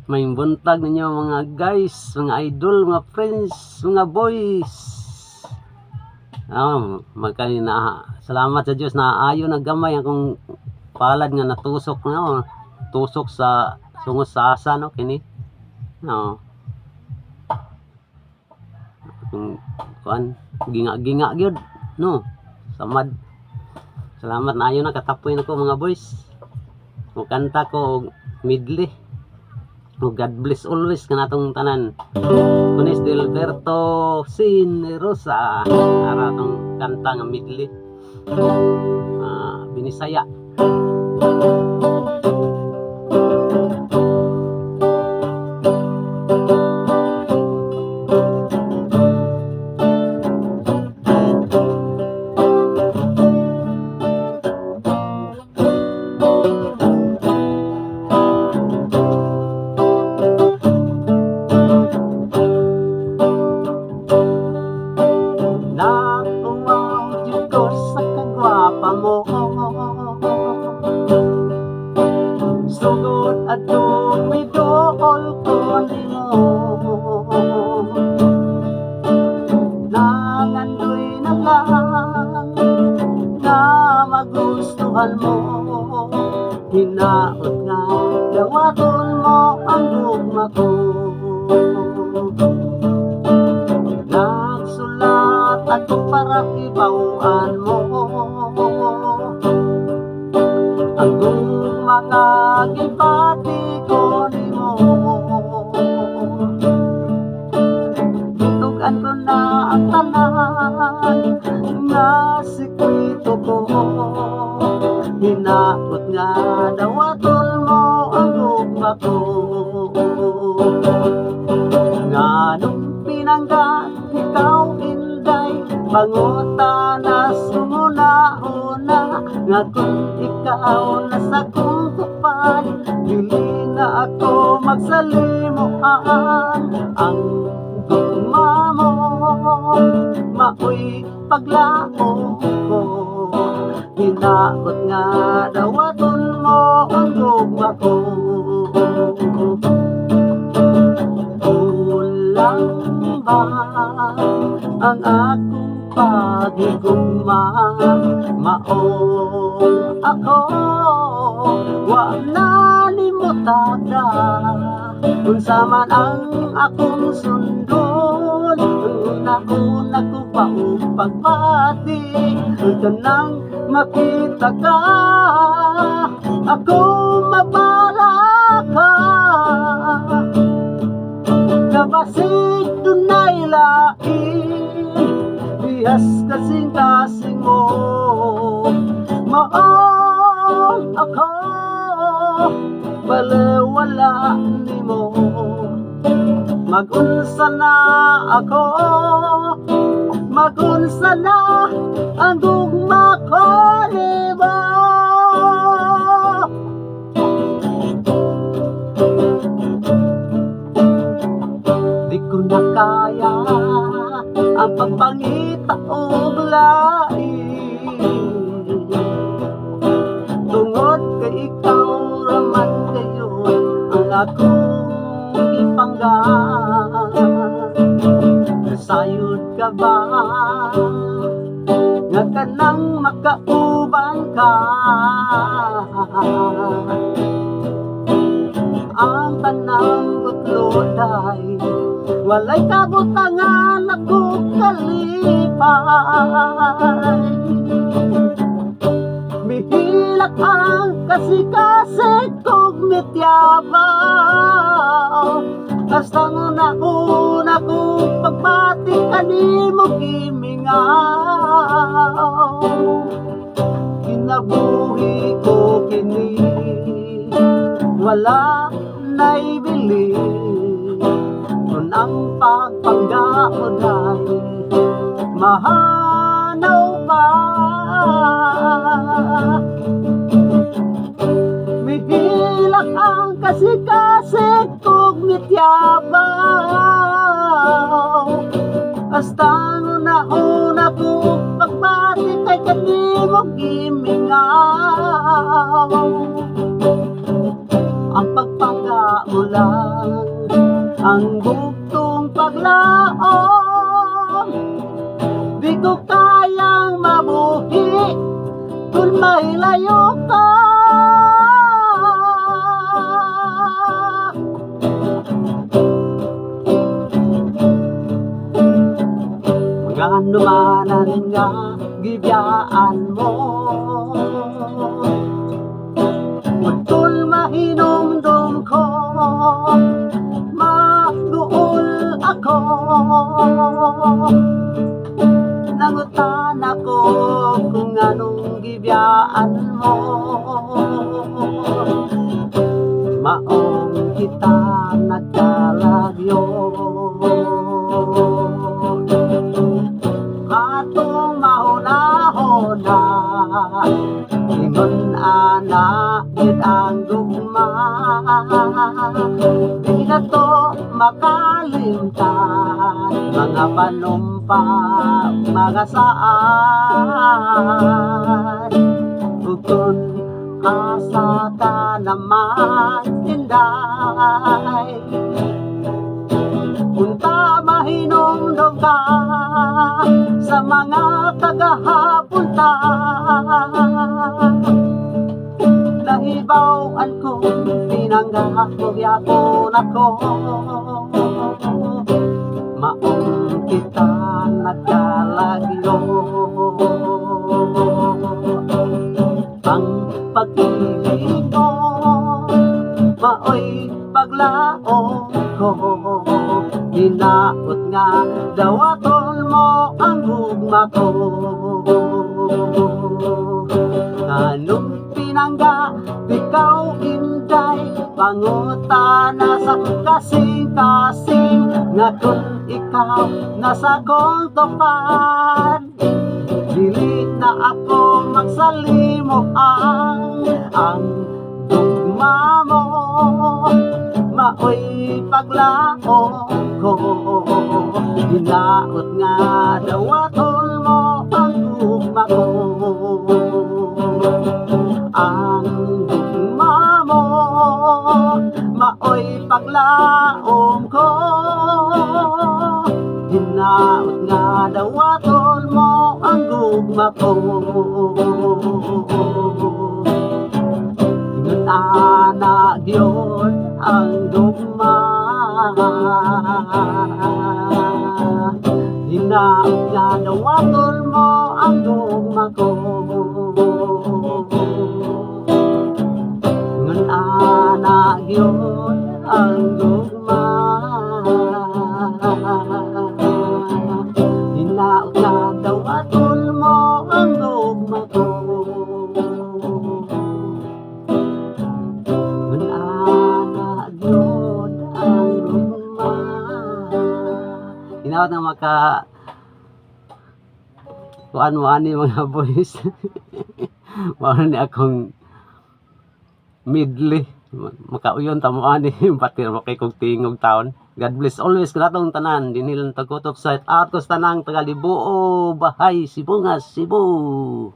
May buntag ninyo mga guys, mga idol, mga friends, mga boys. Magkanina, salamat sa Diyos na ayo na gamay akong palad nga natusok na tusok sa sungos sa asa no kini. Kuan ginga-ginga gyud no. Samad. Salamat na ayo na katapoy nako mga boys. Mukanta ko midli. God bless always kanatong tanan. Kunis Delberto Sinerosa ara tong kanta nga midli. Binisaya. Sugod at dumidool ko nimo nangandoy na lang na magustuhan mo hinaot nga dawaton mo ang gugma ko nagsulat ako para ibawaan mo ang mga gipati ko nimo tutugan ko na ang tanan nga sikwito ko hinaot nga dawaton mo ang gugma ko nga nung pinanggan ikaw inday panguta na sumuna-una nga kung ikaw nasa kong tupad dili na ako magsalimuan ang gugma mo maoy paglao ko hinaot nga dawaton mo ang gugma ko kulang ba ang akong pagigugma maong ako wala limutaga unsa man ang akong sundon una-una ko pa pagbati kanang makita ka ako mabala ka kabasig dunay lain bihas kasing-kasing mo maong ako balewala nimo magunsa na ako magunsa na ang gugma ko nimo di ko na kaya ang pagpangita og lain tungod kay ikaw raman kayo ang akong ipanggan sayod ka ba nga kanang makauban ka ang tanang butloday walay kabutangan ako kalipay mihilak ang kasi-kasi kog mityabaw hasta una-una kong pagbati kanimo gimingaw kinabuhi ko kini wala naibili kung ang pagpanggaon ay mahanaw pa mihilak ang kasi-kasi kog mityabaw hasta una-una ko pagbati kay kanimo gimingaw ang pagpanggaon lang ang bugtong paglaom. Di ko kayang mabuhi kung may layo ka. Mga numanan nga gibiyaan mo, Magtul mahinumdum ko, maguol ako. Nangutan ako kung anong gibiyaan mo. Maong kita nagkalagyo, atong mahuna-huna, ingon ana yun ang gugma. Di na to makalimtan, mga panumpa, mga saan. Kung asa ka naman, Inday, punta mahinumdum ka sa mga kagahapon ta. Nahibawaan kong tinanggap mo yapon ako. Maong kita nagkalagyo, ang pag-ibig mo maoy paglaong ko. Hinaot nga dawaton mo ang gugma ko. Anong pinangga ikaw Inday, pangutana sa kasing-kasing, nga kung ikaw nasa kong tupad, dili na ako magsalimuan. Dugma mo maoy paglaong ko. Hinaot nga dawaton mo ang gugma ko. Ang gugma mo maoy paglaom ko. Hinaot nga dawaton mo ang gugma ko. Ingon ana gyud ang gugma, hinaot nga dawaton mo ang gugma ko. Ingon ana gyud ang gugma, hinaot nga dawaton mo ang gugma ko. Ingon ana gyud ang gugma. Hinaot nga maka kuan mo ani mga boys. Mao ni akong midli, makauyon ta mo ani pati kay kog tingog taon. God bless always kanatong tanan dinhilan tagkutop sa out ko sa tanang taga Libuo, Bahay, Sibungas, Cebu.